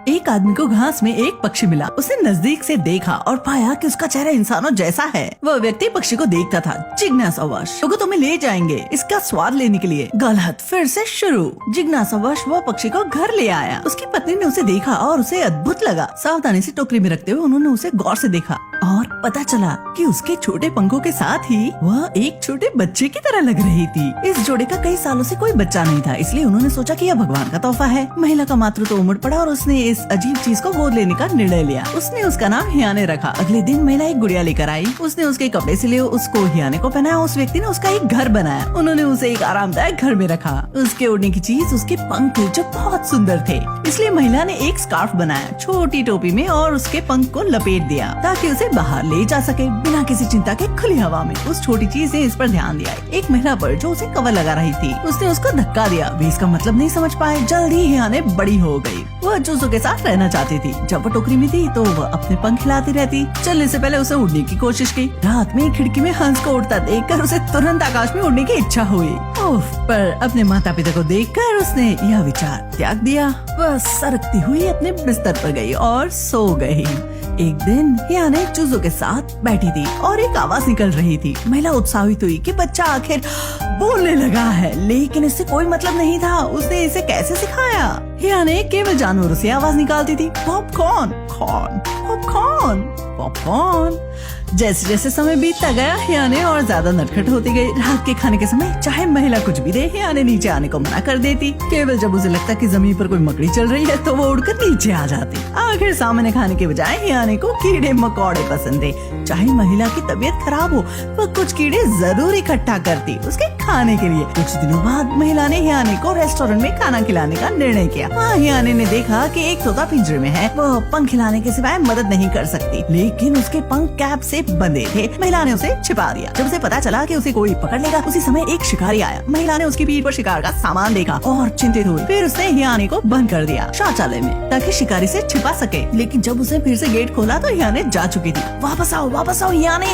एक आदमी को घास में एक पक्षी मिला। उसने नजदीक से देखा और पाया कि उसका चेहरा इंसानों जैसा है। वह व्यक्ति पक्षी को देखता था। जिज्ञासावश लोग तुम्हें ले जाएंगे इसका स्वाद लेने के लिए। गलत। फिर से शुरू। जिज्ञासावश वह पक्षी को घर ले आया। उसकी पत्नी ने उसे देखा और उसे अद्भुत लगा। सावधानी से टोकरी में रखते हुए उन्होंने उसे गौर से देखा और पता चला कि उसके छोटे पंखों के साथ ही वह एक छोटे बच्चे की तरह लग रही थी। इस जोड़े का कई सालों से कोई बच्चा नहीं था, इसलिए उन्होंने सोचा कि यह भगवान का तोहफा है। महिला का मातृत्व उमड़ पड़ा और उसने इस अजीब चीज को गोद लेने का निर्णय लिया। उसने उसका नाम हियाने रखा। अगले दिन महिला एक गुड़िया लेकर आई। उसने उसके कपड़े सिले, उसको हियाने को पहनाया। उस व्यक्ति ने उसका एक घर बनाया। उन्होंने उसे एक आरामदायक घर में रखा। उसके उड़ने की चीज उसके पंख थे जो बहुत सुंदर थे, इसलिए महिला ने एक स्कार्फ बनाया छोटी टोपी में और उसके पंख को लपेट दिया ताकि उसे बाहर ले जा सके बिना किसी चिंता के खुली हवा में। उस छोटी चीज ने इस पर ध्यान दिया। एक महिला पर जो उसे कवर लगा रही थी, उसने उसको धक्का दिया। वे इसका मतलब नहीं समझ पाए। जल्दी ही हियाने बड़ी हो गई। वह चूजों के साथ रहना चाहती थी। जब वो टोकरी में थी तो वह अपने पंख हिलाती रहती। चलने से पहले उसे उड़ने की कोशिश की। रात में खिड़की में हंस को उड़ता देखकर उसे तुरंत आकाश में उड़ने की इच्छा हुई। पर अपने माता पिता को देखकर उसने यह विचार त्याग दिया। वह सरकती हुई अपने बिस्तर पर गई और सो गई। एक दिन हियाने चूजों के साथ बैठी थी और एक आवाज निकल रही थी। महिला उत्साहित हुई कि बच्चा आखिर बोलने लगा है, लेकिन इससे कोई मतलब नहीं था। उसने इसे कैसे सिखाया? हियाने केवल जानवरों से आवाज निकालती थी। Popcorn, corn, popcorn, popcorn. जैसे जैसे समय बीतता गया हियाने और ज्यादा नटखट होती गई। रात के खाने के समय चाहे महिला कुछ भी दे, हियाने नीचे आने को मना कर देती। केवल जब उसे लगता कि जमीन पर कोई मकड़ी चल रही है तो वो उड़कर नीचे आ जाती। आखिर सामान्य खाने के बजाय हियाने को कीड़े मकोड़े पसंद थे। चाहे महिला की तबीयत खराब हो, वह कुछ कीड़े जरूर इकट्ठा करती उसके खाने के लिए। कुछ दिनों बाद महिला ने हियाने को रेस्टोरेंट में खाना खिलाने का निर्णय किया। वहाँ हियाने ने देखा कि एक तोता पिंजरे में है। वह पंख हिलाने के सिवाय मदद नहीं कर सकती, लेकिन उसके पंख कैप से बंधे थे। महिला ने उसे छिपा दिया। जब उसे पता चला कि उसे कोई पकड़ लेगा, उसी समय एक शिकारी आया। महिला ने उसकी पीठ पर शिकार का सामान देखा और चिंतित हुई। फिर उसने हियाने को बंद कर दिया शौचालय में ताकि शिकारी से छिपा सके। लेकिन जब उसने फिर से गेट खोला तो हियाने जा चुकी थी। वापस आओ हियाने।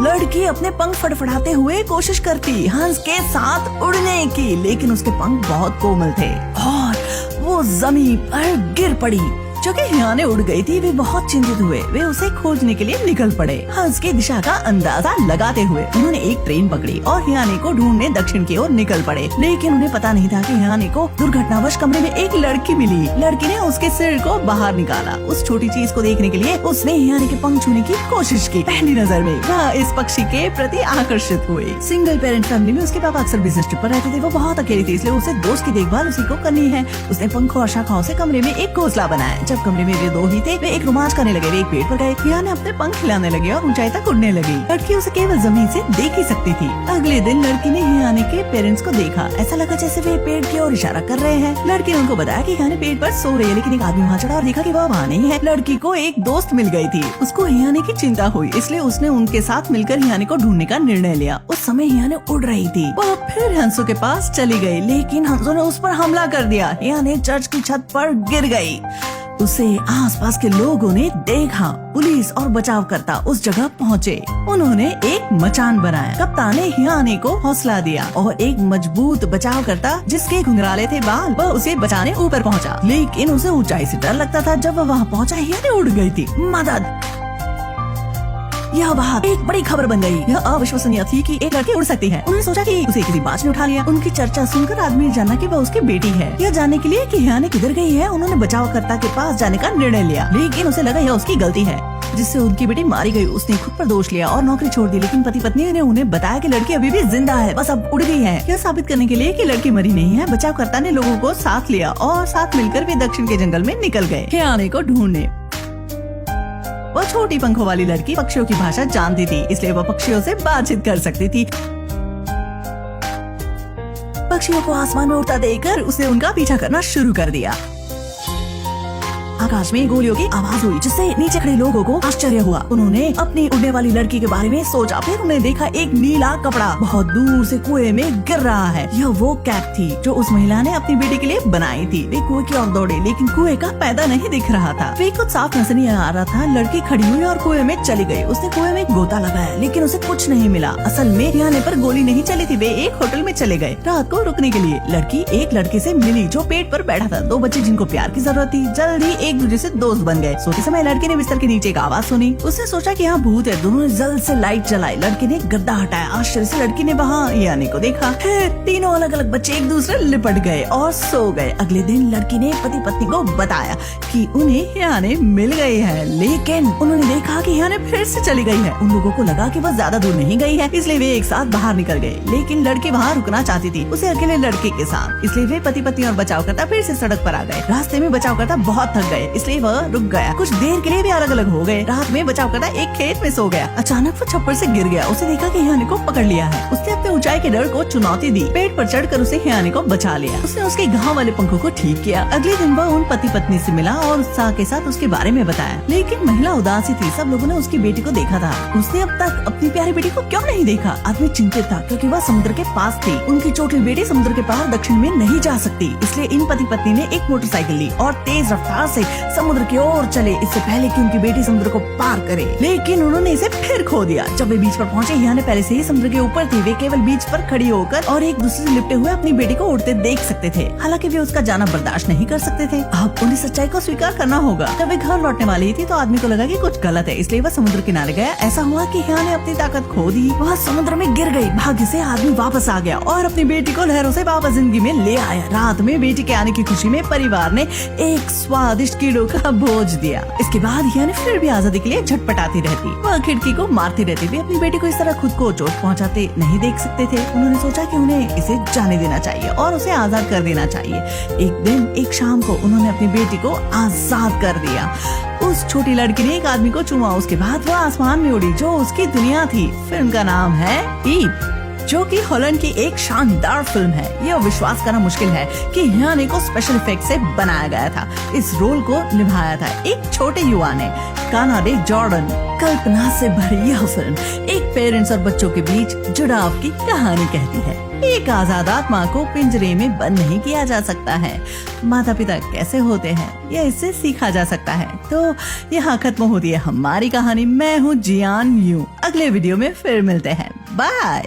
लड़की अपने पंख फड़फड़ाते हुए कोशिश करती हंस के साथ उड़ने की, लेकिन उसके पंख बहुत कोमल थे और वो जमीन पर गिर पड़ी। जो कि हियाने उड़ गई थी, वे बहुत चिंतित हुए। वे उसे खोजने के लिए निकल पड़े। हंस की दिशा का अंदाजा लगाते हुए उन्होंने एक ट्रेन पकड़ी और हियाने को ढूंढने दक्षिण की ओर निकल पड़े। लेकिन उन्हें पता नहीं था कि हियाने को दुर्घटनावश कमरे में एक लड़की मिली। लड़की ने उसके सिर को बाहर निकाला। उस छोटी चीज को देखने के लिए उसने हियाने के पंख छूने की कोशिश की। पहली नजर में वह इस पक्षी के प्रति आकर्षित हुई। सिंगल पेरेंट फैमिली में उसके पापा अक्सर बिजनेस ट्रिप पर रहते थे। वो बहुत अकेली थी, इसलिए उसे दोस्त की देखभाल उसी को करनी है। उसने पंखों और शाखाओं से कमरे में एक घोंसला बनाया। जब कमरे में वे दो ही थे, वे एक रोमांच करने लगे। वे एक पेड़ पर गए। हियाने अपने पंख हिलाने लगे और ऊंचाई तक उड़ने लगी। लड़की उसे केवल जमीन से देख ही सकती थी। अगले दिन लड़की ने हियाने के पेरेंट्स को देखा। ऐसा लगा जैसे वे पेड़ की ओर इशारा कर रहे हैं। लड़की ने उनको बताया कि हियाने पेड़ पर सो रही है, लेकिन एक आदमी वहाँ चढ़ा और देखा कि वह वहाँ नहीं है। लड़की को एक दोस्त मिल गई थी। उसको हियाने की चिंता हुई, इसलिए उसने उनके साथ मिलकर हियाने को ढूंढने का निर्णय लिया। उस समय हियाने उड़ रही थी। वह फिर हंसों के पास चली गई, लेकिन हंसों ने उस पर हमला कर दिया। हियाने चर्च की छत पर गिर गई। उसे आसपास के लोगों ने देखा। पुलिस और बचावकर्ता उस जगह पहुँचे। उन्होंने एक मचान बनाया। कप्तान ने हियाने को हौसला दिया और एक मजबूत बचावकर्ता जिसके घुंघराले थे बाल, वह उसे बचाने ऊपर पहुँचा। लेकिन उसे ऊंचाई से डर लगता था। जब वह वहाँ पहुँचा, हियाने उड़ गई थी। मदद! यह बात एक बड़ी खबर बन गई। यह अविश्वसनीय थी कि एक लड़की उड़ सकती है। उन्होंने सोचा कि उसे किसी बाज ने उठा लिया। उनकी चर्चा सुनकर आदमी ने जाना कि वह उसकी बेटी है। यह जानने के लिए कि हियाने किधर गई है, उन्होंने बचावकर्ता के पास जाने का निर्णय लिया। लेकिन उसे लगा यह उसकी गलती है, जिससे उनकी बेटी मारी गई। उसने खुद पर दोष लिया और नौकरी छोड़ दी। लेकिन पति पत्नी ने उन्हें बताया कि लड़की अभी भी जिंदा है, बस अब उड़ गई है। यह साबित करने के लिए कि लड़की मरी नहीं है, बचावकर्ता ने लोगों को साथ लिया और साथ मिलकर वे दक्षिण के जंगल में निकल गए हियाने को ढूंढने। वह छोटी पंखों वाली लड़की पक्षियों की भाषा जानती थी, इसलिए वह पक्षियों से बातचीत कर सकती थी। पक्षियों को आसमान में उड़ता देखकर उसने उनका पीछा करना शुरू कर दिया। आकाश में गोलियों की आवाज हुई, जिससे नीचे खड़े लोगों को आश्चर्य हुआ। उन्होंने अपनी उड़ने वाली लड़की के बारे में सोचा। फिर उन्हें देखा एक नीला कपड़ा बहुत दूर से कुएं में गिर रहा है। यह वो कैप थी जो उस महिला ने अपनी बेटी के लिए बनाई थी। वे कुएं की ओर दौड़े, लेकिन कुएं का पैदा नहीं दिख रहा था। वे कुछ साफ नजर नहीं आ रहा था। लड़की खड़ी हुई और कुएं में चली गई। उसने कुएं में गोता लगाया, लेकिन उसे कुछ नहीं मिला। असल में हियाने पर गोली नहीं चली थी। वे एक होटल में चले गए रात को रुकने के लिए। लड़की एक लड़के से मिली जो पेट पर बैठा था। दो बच्चे जिनको प्यार की जरूरत थी। जल्दी एक दूसरे से दोस्त बन गए। सोते समय लड़के ने बिस्तर के नीचे एक आवाज सुनी। उसने सोचा कि यहाँ भूत है। दोनों ने जल्द से लाइट जलाई। लड़के ने गद्दा हटाया। आश्चर्य से लड़की ने वहाँ यानी को देखा। तीनों अलग अलग बच्चे एक दूसरे लिपट गए और सो गए। अगले दिन लड़की ने पति पत्नी को बताया कि उन्हें यानी मिल गई है, लेकिन उन्होंने देखा कि यानी फिर से चली गई है। उन लोगों को लगा कि वह ज्यादा दूर नहीं गई है, इसलिए वे एक साथ बाहर निकल गए। लेकिन लड़की वहाँ रुकना चाहती थी, उसे अकेले लड़के के साथ, इसलिए वे पति पत्नी और बचाव करता फिर से सड़क पर आ गए। रास्ते में बचाव करता बहुत थक गए, इसलिए वह रुक गया। कुछ देर के लिए भी अलग अलग हो गए। रात में बचाव करता एक खेत में सो गया। अचानक वो छप्पर से गिर गया। उसे देखा कि हियानी को पकड़ लिया है। उसने अपने ऊंचाई के डर को चुनौती दी। पेड़ पर चढ़कर उसे हियानी को बचा लिया। उसने उसके घाव वाले पंखों को ठीक किया। अगले दिन वह उन पति पत्नी से मिला और उत्साह के साथ उसके बारे में बताया। लेकिन महिला उदासी थी। सब लोगों ने उसकी बेटी को देखा था। उसने अब तक अपनी प्यारी बेटी को क्यों नहीं देखा? आदमी चिंतित था क्योंकि वह समुद्र के पास थी। उनकी चोटिल बेटी समुद्र के पार दक्षिण में नहीं जा सकती, इसलिए इन पति पत्नी ने एक मोटरसाइकिल ली और तेज रफ्तार से समुद्र की ओर चले, इससे पहले कि उनकी बेटी समुद्र को पार करे। लेकिन उन्होंने इसे फिर खो दिया। जब वे बीच पर पहुंचे, हियाने पहले से ही समुद्र के ऊपर थी। वे केवल बीच पर खड़ी होकर और एक दूसरे से लिपटे हुए अपनी बेटी को उड़ते देख सकते थे। हालांकि वे उसका जाना बर्दाश्त नहीं कर सकते थे। अब उन्हें सच्चाई को स्वीकार करना होगा। जब वे घर लौटने वाली थी तो आदमी को लगा कि कुछ गलत है, इसलिए वह समुद्र किनारे गया। ऐसा हुआ कि हिया ने अपनी ताकत खो दी। वह समुद्र में गिर गई। भाग्य से आदमी वापस आ गया और अपनी बेटी को लहरों से वापस जिंदगी में ले आया। रात में बेटी के आने की खुशी में परिवार ने एक स्वादिष्ट कीड़ों का भोज दिया। इसके बाद हिया ने फिर भी आजादी के लिए झटपटाती रहती। वह खिड़की को मारती रहती। वे अपनी बेटी को इस तरह खुद को चोट पहुंचाते नहीं देख सकते थे। उन्होंने सोचा कि उन्हें इसे जाने देना चाहिए और उसे आजाद कर देना चाहिए। एक दिन एक शाम को उन्होंने अपनी बेटी को आजाद कर दिया। उस छोटी लड़की ने एक आदमी को चूमा। उसके बाद वह आसमान में उड़ी जो उसकी दुनिया थी। फिल्म का नाम है ईप, जो कि हॉलैंड की एक शानदार फिल्म है। यह विश्वास करना मुश्किल है कि हियाने को स्पेशल इफेक्ट से बनाया गया था। इस रोल को निभाया था एक छोटे युवा ने, कानाडे जॉर्डन। कल्पना से भरी यह फिल्म एक पेरेंट्स और बच्चों के बीच जुड़ाव की कहानी कहती है। एक आजाद आत्मा को पिंजरे में बंद नहीं किया जा सकता है। माता पिता कैसे होते हैं यह इससे सीखा जा सकता है। तो यहाँ खत्म होती है हमारी कहानी। मैं हूँ जियान यू। अगले वीडियो में फिर मिलते हैं। बाय।